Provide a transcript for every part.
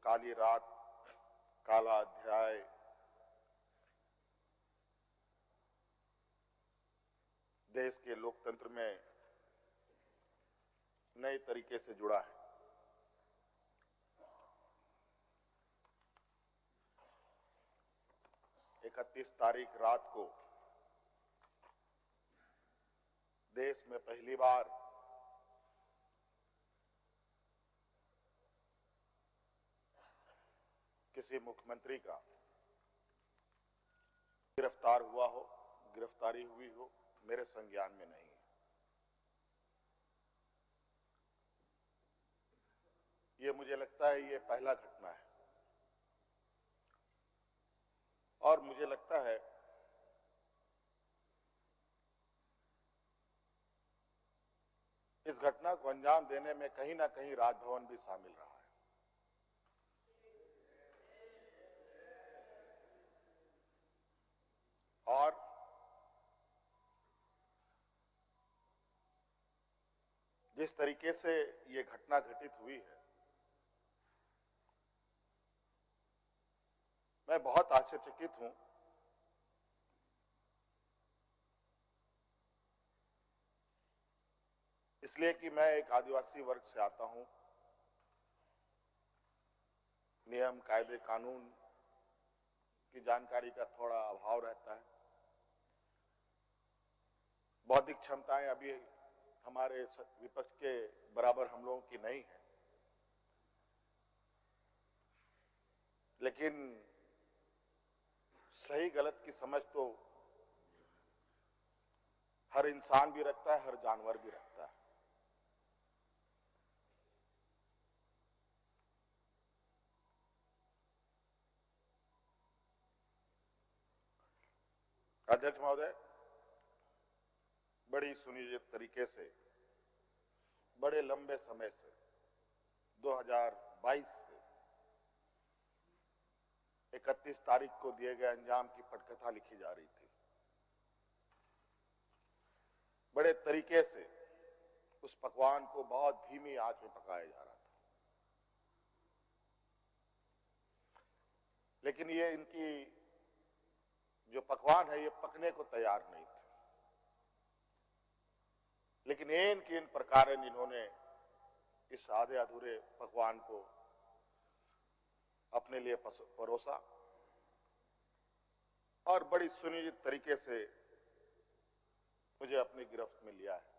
काली रात, काला अध्याय देश के लोकतंत्र में नए तरीके से जुड़ा है। 31 तारीख रात को देश में पहली बार किसी मुख्यमंत्री का गिरफ्तार हुआ हो, गिरफ्तारी हुई हो, मेरे संज्ञान में नहीं है। ये मुझे लगता है ये पहला घटना है और मुझे लगता है इस घटना को अंजाम देने में कहीं ना कहीं राजभवन भी शामिल रहा है। और जिस तरीके से ये घटना घटित हुई है, मैं बहुत आश्चर्यचकित हूं। इसलिए कि मैं एक आदिवासी वर्ग से आता हूं। नियम, कायदे, कानून की जानकारी का थोड़ा अभाव रहता है। बौद्धिक क्षमताएं अभी हमारे विपक्ष के बराबर हम लोगों की नहीं है, लेकिन सही गलत की समझ तो हर इंसान भी रखता है, हर जानवर भी रखता है। अध्यक्ष महोदय, बड़ी सुनियोजित तरीके से, बड़े लंबे समय से 2022 से 31 तारीख को दिए गए अंजाम की पटकथा लिखी जा रही थी। बड़े तरीके से उस पकवान को बहुत धीमी आंच में पकाया जा रहा था, लेकिन ये इनकी जो पकवान है ये पकने को तैयार नहीं थे। लेकिन इन प्रकार इन्होंने इस आधे अधूरे पकवान को अपने लिए परोसा और बड़ी सुनियोजित तरीके से मुझे अपनी गिरफ्त में लिया है।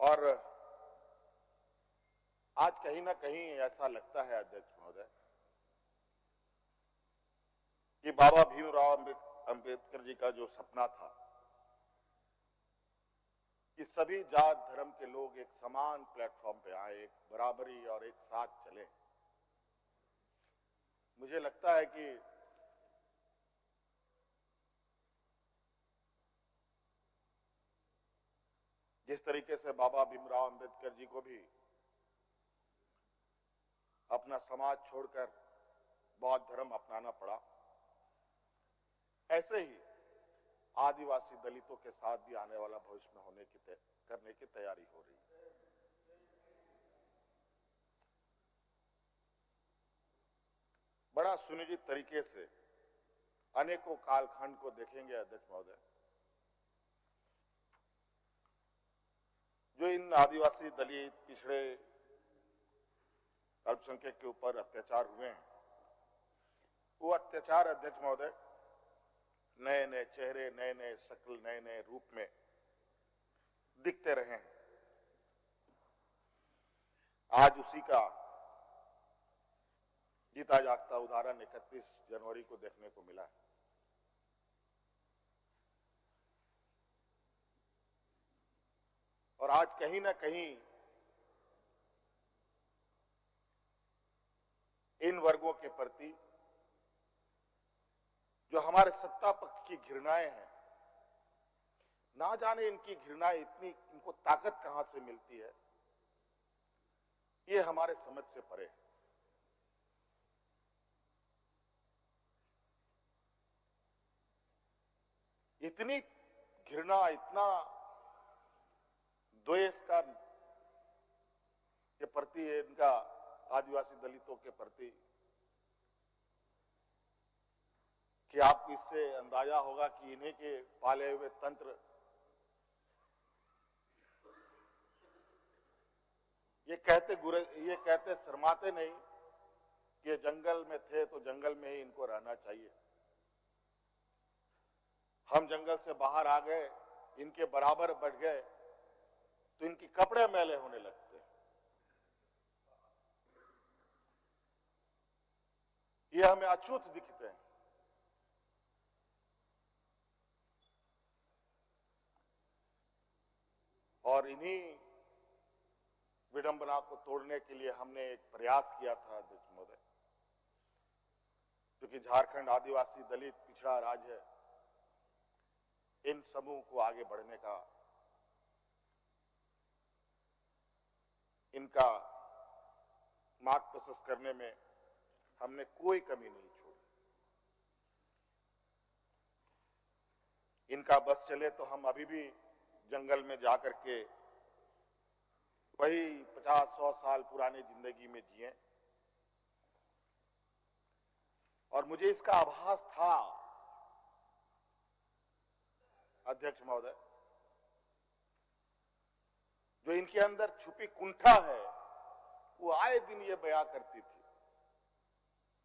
और आज कहीं ना कहीं ऐसा लगता है अध्यक्ष महोदय कि बाबा भीमराव अंबेडकर जी का जो सपना था कि सभी जात धर्म के लोग एक समान प्लेटफॉर्म पे आए, एक बराबरी और एक साथ चले, मुझे लगता है कि जिस तरीके से बाबा भीमराव अंबेडकर जी को भी अपना समाज छोड़कर बौद्ध धर्म अपनाना पड़ा, ऐसे ही आदिवासी दलितों के साथ भी आने वाला भविष्य में करने की तैयारी हो रही है। बड़ा सुनियोजित तरीके से अनेकों कालखंड को देखेंगे अध्यक्ष महोदय, जो इन आदिवासी दलित पिछड़े अल्पसंख्यक के ऊपर अत्याचार हुए हैं, वो अत्याचार अध्यक्ष महोदय नए नए चेहरे, नए नए शक्ल, नए नए रूप में दिखते रहे हैं। आज उसी का जीता जागता उदाहरण 31 जनवरी को देखने को मिला है। और आज कहीं ना कहीं इन वर्गों के प्रति जो हमारे सत्ता पक्ष की घृणाएं हैं, ना जाने इनकी घृणाएं इनको ताकत कहां से मिलती है, ये हमारे समझ से परे है। इतनी घृणा, इतना द्वेष का के प्रति इनका आदिवासी दलितों के प्रति कि आपको इससे अंदाजा होगा कि इन्हीं के पाले हुए तंत्र ये कहते शर्माते नहीं कि ये जंगल में थे तो जंगल में ही इनको रहना चाहिए। हम जंगल से बाहर आ गए, इनके बराबर बढ़ गए तो इनके कपड़े मैले होने लगते। ये हमें अछूत दिखते हैं। और इन्हीं विडंबना को तोड़ने के लिए हमने एक प्रयास किया था अध्यक्ष महोदय, क्योंकि झारखंड आदिवासी दलित पिछड़ा राज्य है, इन समूह को आगे बढ़ने का, इनका मार्ग प्रशस्त करने में हमने कोई कमी नहीं छोड़ी। इनका बस चले तो हम अभी भी जंगल में जाकर के वही 50-100 साल पुरानी जिंदगी में जिए। और मुझे इसका आभास था अध्यक्ष महोदय, जो इनके अंदर छुपी कुंठा है वो आए दिन ये बयां करती थी।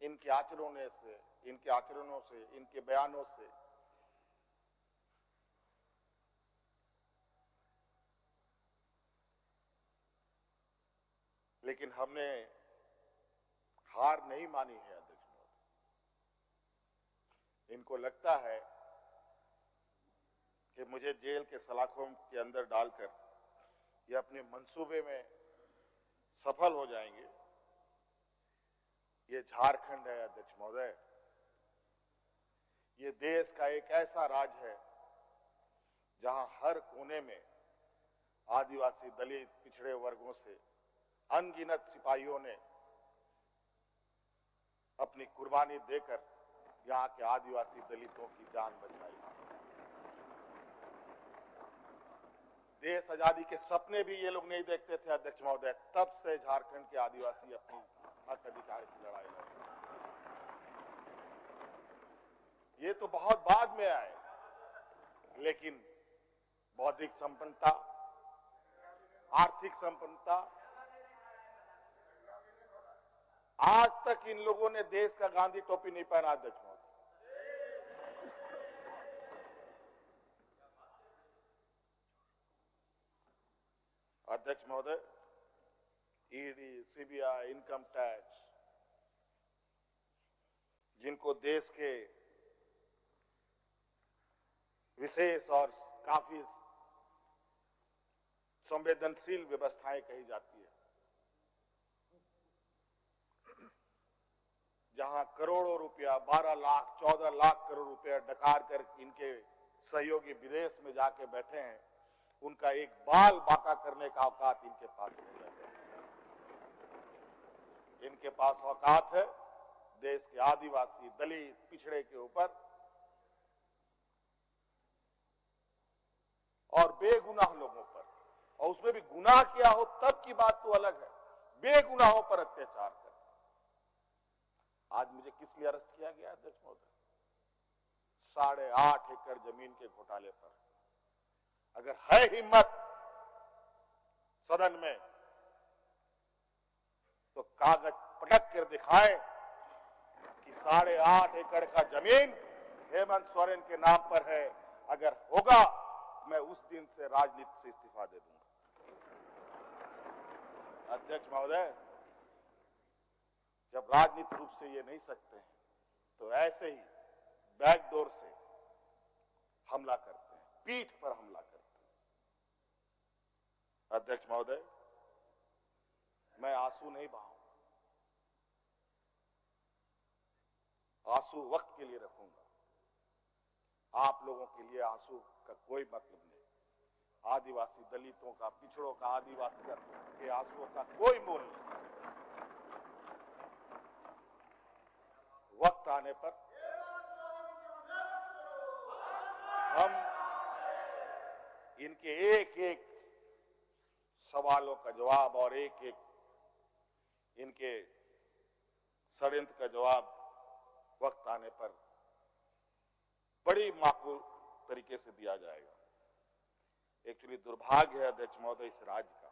इनके आचरणों से, इनके बयानों से। लेकिन हमने हार नहीं मानी है अध्यक्ष महोदय। इनको लगता है कि मुझे जेल के सलाखों के अंदर डालकर ये अपने मंसूबे में सफल हो जाएंगे। ये झारखंड है अध्यक्ष महोदय, ये देश का एक ऐसा राज्य है जहां हर कोने में आदिवासी दलित पिछड़े वर्गों से अनगिनत सिपाहियों ने अपनी कुर्बानी देकर यहां के आदिवासी दलितों की जान बचाई। देश आजादी के सपने भी ये लोग नहीं देखते थे अध्यक्ष महोदय, तब से झारखंड के आदिवासी अपनी हक अधिकार की लड़ाई लड़ रहे। ये तो बहुत बाद में आए, लेकिन बौद्धिक संपन्नता, आर्थिक संपन्नता, आज तक इन लोगों ने देश का गांधी टोपी नहीं पहना अध्यक्ष महोदय। अध्यक्ष महोदय, ईडी, सीबीआई, इनकम टैक्स, जिनको देश के विशेष और काफी संवेदनशील व्यवस्थाएं कही जाती है, जहां करोड़ों रुपया, 12 लाख 14 लाख करोड़ रुपया डकार कर इनके सहयोगी विदेश में जाके बैठे हैं, उनका एक बाल बाका करने का औकात इनके पास नहीं है। इनके पास औकात है देश के आदिवासी दलित पिछड़े के ऊपर, और बेगुनाह लोगों पर, और उसमें भी गुनाह किया हो तब की बात तो अलग है, बेगुनाहों पर अत्याचार कर। आज मुझे किस लिए अरेस्ट किया गया अध्यक्ष महोदय? 8.5 एकड़ जमीन के घोटाले पर। अगर है हिम्मत सदन में तो कागज पटक कर दिखाएं कि 8.5 एकड़ का जमीन हेमंत सोरेन के नाम पर है। अगर होगा मैं उस दिन से राजनीति से इस्तीफा दे दूंगा। अध्यक्ष महोदय, जब राजनीतिक रूप से ये नहीं सकते हैं तो ऐसे ही बैकडोर से हमला करते हैं, पीठ पर हमला करते हैं। अध्यक्ष महोदय, मैं आंसू नहीं बहाऊंगा, आंसू वक्त के लिए रखूंगा। आप लोगों के लिए आंसू का कोई मतलब नहीं। आदिवासी दलितों का, पिछड़ों का, आदिवासी के आंसुओं का कोई मोल नहीं। वक्त आने पर हम इनके एक एक सवालों का जवाब और एक एक इनके षड्यंत्र का जवाब वक्त आने पर बड़ी माकूल तरीके से दिया जाएगा। एक्चुअली दुर्भाग्य है अध्यक्ष महोदय इस राज्य का,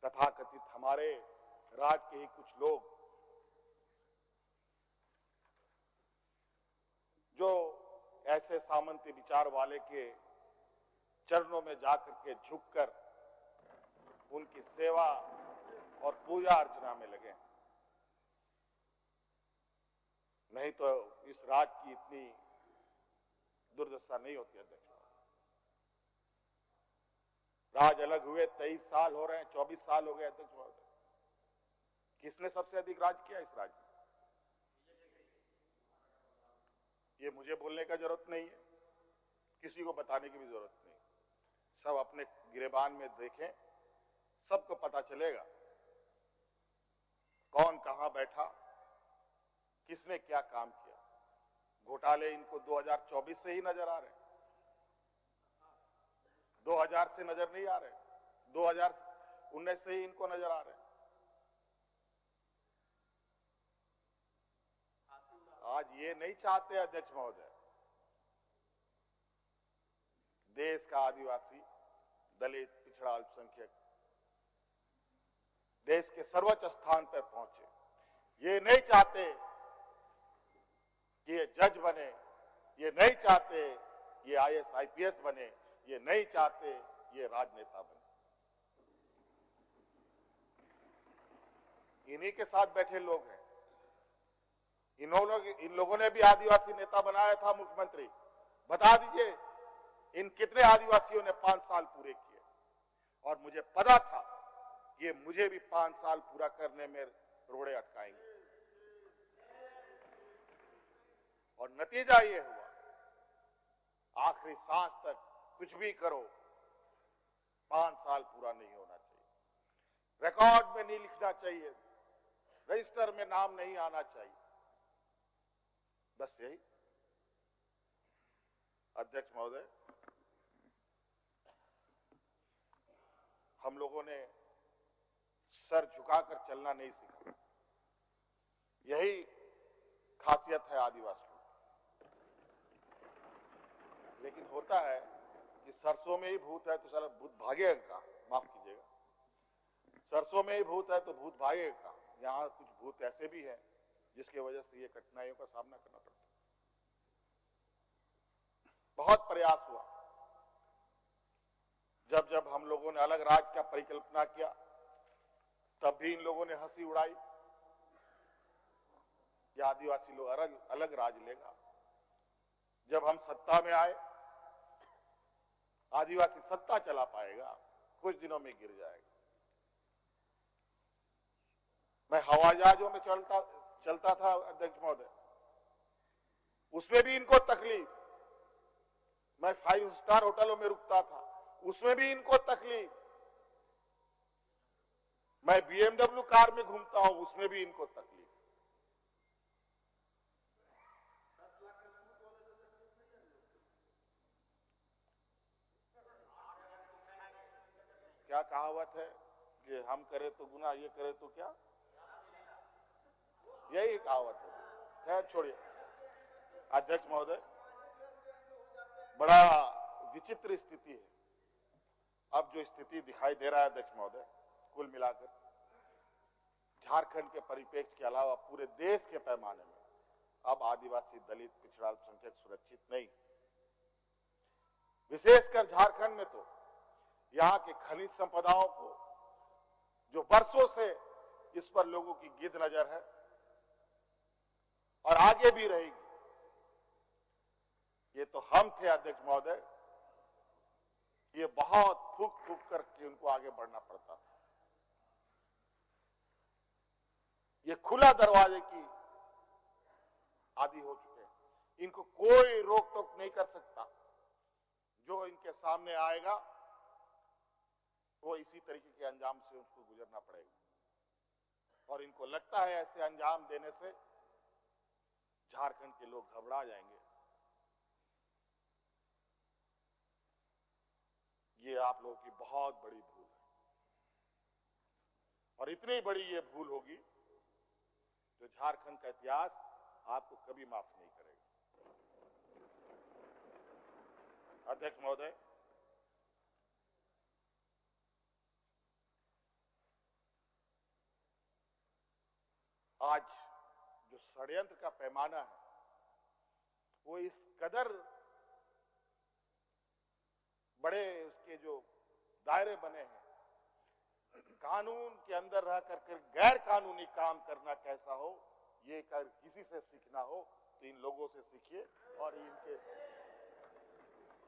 तथाकथित हमारे राज्य के ही कुछ लोग जो ऐसे सामंती विचार वाले के चरणों में जाकर के झुककर उनकी सेवा और पूजा अर्चना में लगे, नहीं तो इस राज्य की इतनी दुर्दशा नहीं होती अध्यक्ष। राज अलग हुए 23 साल हो रहे हैं, 24 साल हो गए अध्यक्ष महोदय। किसने सबसे अधिक राज किया इस राज्य में? ये मुझे बोलने का जरूरत नहीं है, किसी को बताने की भी जरूरत नहीं। सब अपने गिरेबान में देखें, सबको पता चलेगा कौन कहां बैठा, किसने क्या काम किया। घोटाले इनको 2024 से ही नजर आ रहे, 2000 से नजर नहीं आ रहे, 2019 से ही इनको नजर आ रहे। आज ये नहीं चाहते अध्यक्ष महोदय, देश का आदिवासी, दलित, पिछड़ा, अल्पसंख्यक देश के सर्वोच्च स्थान पर पहुंचे। ये नहीं चाहते कि ये जज बने, ये नहीं चाहते ये आईएएस आईपीएस बने, ये नहीं चाहते ये राजनेता बने। इन्हीं के साथ बैठे लोग हैं। इन लोगों ने भी आदिवासी नेता बनाया था मुख्यमंत्री। बता दीजिए इन कितने आदिवासियों ने 5 साल पूरे किए। और मुझे पता था ये मुझे भी 5 साल पूरा करने में रोड़े अटकाएंगे, और नतीजा ये हुआ आखिरी सांस तक कुछ भी करो 5 साल पूरा नहीं होना चाहिए, रिकॉर्ड में नहीं लिखना चाहिए, रजिस्टर में नाम नहीं आना चाहिए। बस यही अध्यक्ष महोदय, हम लोगों ने सर झुकाकर चलना नहीं सीखा। यही खासियत है आदिवासियों। लेकिन होता है कि सरसों में ही भूत है तो सारा भूत भागेगा कहां? माफ कीजिएगा, सरसों में ही भूत है तो भूत भागेगा कहां? यहां कुछ भूत ऐसे भी हैं जिसकी वजह से ये कठिनाइयों का सामना करना पड़ता है। बहुत प्रयास हुआ, जब जब हम लोगों ने अलग राज्य का परिकल्पना किया तब भी इन लोगों ने हंसी उड़ाई कि आदिवासी लोग अलग राज्य लेगा। जब हम सत्ता में आए, आदिवासी सत्ता चला पाएगा, कुछ दिनों में गिर जाएगा। मैं हवाई जहाजों में चलता था अध्यक्ष महोदय, उसमें भी इनको तकलीफ। मैं 5 स्टार होटलों में रुकता था, उसमें भी इनको तकलीफ। मैं BMW कार में घूमता हूं, उसमें भी इनको तकलीफ। क्या कहावत है कि हम करें तो गुनाह, ये करे तो क्या? यही कहावत है। खैर छोड़िए अध्यक्ष महोदय, बड़ा विचित्र स्थिति है। अब जो स्थिति दिखाई दे रहा है अध्यक्ष महोदय, कुल मिलाकर झारखंड के परिप्रेक्ष्य के अलावा पूरे देश के पैमाने में अब आदिवासी, दलित, पिछड़ा, अल्पसंख्यक सुरक्षित नहीं। विशेषकर झारखंड में तो यहाँ के खनिज संपदाओं को, जो वर्षों से इस पर लोगों की गिद्ध नजर है और आगे भी रहेगी। ये तो हम थे अध्यक्ष महोदय, ये बहुत फूक फूक करके उनको आगे बढ़ना पड़ता था। ये खुला दरवाजे की आदी हो चुके हैं, इनको कोई रोक टोक नहीं कर सकता। जो इनके सामने आएगा वो इसी तरीके के अंजाम से उसको गुजरना पड़ेगा। और इनको लगता है ऐसे अंजाम देने से झारखंड के लोग घबरा जाएंगे। ये आप लोगों की बहुत बड़ी भूल है, और इतनी बड़ी ये भूल होगी जो झारखंड का इतिहास आपको कभी माफ नहीं करेगा। अध्यक्ष महोदय, आज जो षड्यंत्र का पैमाना है वो इस कदर बड़े उसके जो दायरे बने हैं, कानून के अंदर रह कर गैर कानूनी काम करना कैसा हो, ये कर किसी से सीखना हो तो इन लोगों से सीखिए और इनके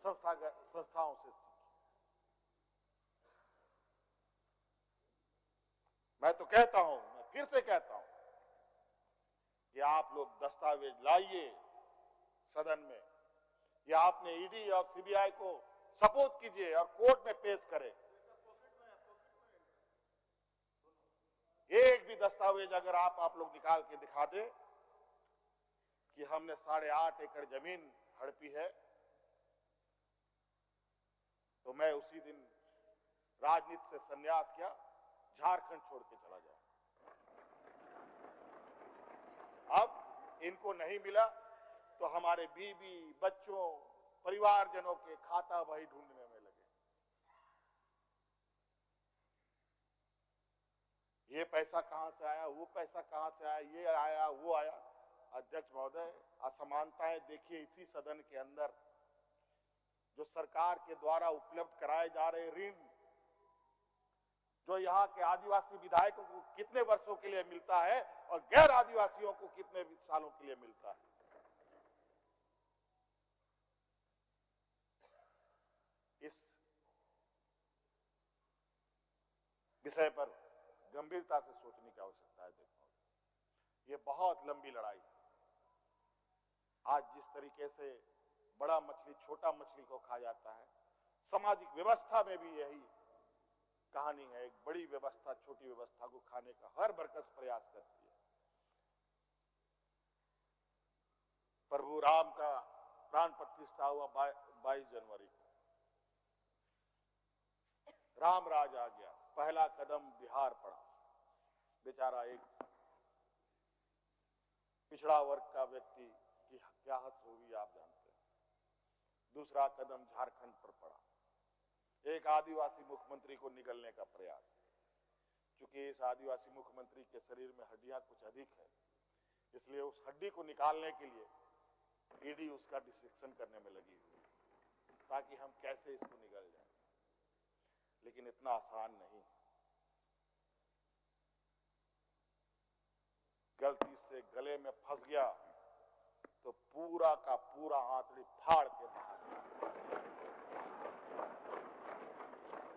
संस्थाओं से सीखिए। मैं तो कहता हूं, मैं फिर से कहता हूं कि आप लोग दस्तावेज लाइए सदन में, या आपने ईडी और सीबीआई को सपोर्ट कीजिए और कोर्ट में पेश करें। एक भी दस्तावेज अगर आप लोग निकाल के दिखा दे कि हमने 8.5 एकड़ जमीन हड़पी है, तो मैं उसी दिन राजनीति से संन्यास किया, झारखंड छोड़ के चला जाऊं। अब इनको नहीं मिला तो हमारे बीवी, बच्चों, परिवारजनों के खाता वही ढूंढने में लगे। ये पैसा कहां से आया, वो पैसा कहां से आया, ये आया, वो आया। अध्यक्ष महोदय, असमानताएं देखिए इसी सदन के अंदर, जो सरकार के द्वारा उपलब्ध कराए जा रहे ऋण, जो यहाँ के आदिवासी विधायकों को कितने वर्षों के लिए मिलता है और गैर आदिवासियों को कितने सालों के लिए मिलता है। इस विषय पर गंभीरता से सोचने की आवश्यकता है। देखो, ये बहुत लंबी लड़ाई है। आज जिस तरीके से बड़ा मछली छोटा मछली को खा जाता है, सामाजिक व्यवस्था में भी यही कहानी है। एक बड़ी व्यवस्था छोटी व्यवस्था को खाने का हर बरकस प्रयास करती है। प्रभु राम का प्राण प्रतिष्ठा हुआ 22 जनवरी को, राम राज आ गया, पहला कदम बिहार पड़ा। बेचारा एक पिछड़ा वर्ग का व्यक्ति की क्या हद होगी आप जानते हैं। दूसरा कदम झारखंड पर पड़ा, एक आदिवासी मुख्यमंत्री को निगलने का प्रयास। क्योंकि इस आदिवासी मुख्यमंत्री के शरीर में हड्डियां कुछ अधिक है, इसलिए उस हड्डी को निकालने के लिए ईडी उसका डिसेक्शन करने में लगी हुई, ताकि हम कैसे इसको निगल जाए। लेकिन इतना आसान नहीं। गलती से गले में फंस गया तो पूरा का पूरा आंतड़ी फाड़ के बाहर।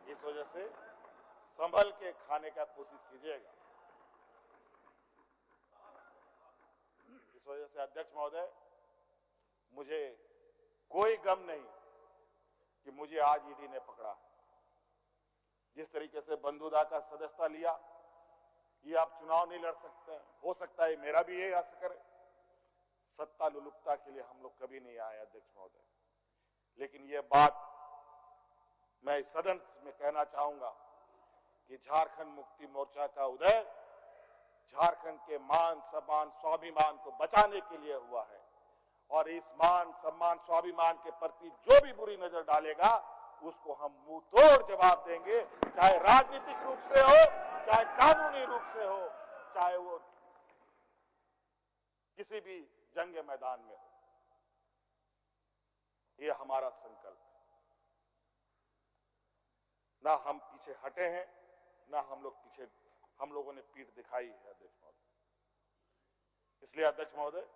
इस वजह से संभल के खाने का कोशिश कीजिएगा। इस वजह से अध्यक्ष महोदय, मुझे कोई गम नहीं कि मुझे आज ईडी ने पकड़ा। जिस तरीके से बंधुदा का सदस्यता लिया, ये आप चुनाव नहीं लड़ सकते हैं। हो सकता है मेरा भी यही आशा करे। सत्ता लुलुपता के लिए हम लोग कभी नहीं आए अध्यक्ष महोदय। लेकिन ये बात मैं इस सदन में कहना चाहूंगा कि झारखंड मुक्ति मोर्चा का उदय झारखंड के मान सम्मान स्वाभिमान को बचाने के लिए हुआ है। और इस मान सम्मान स्वाभिमान के प्रति जो भी बुरी नजर डालेगा उसको हम मुंह तोड़ जवाब देंगे, चाहे राजनीतिक रूप से हो, चाहे कानूनी रूप से हो, चाहे वो किसी भी जंग मैदान में हो। ये हमारा संकल्प है। ना हम पीछे हटे हैं, ना हम लोगों ने पीठ दिखाई है अध्यक्ष महोदय। इसलिए अध्यक्ष महोदय,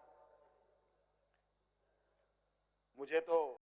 मुझे तो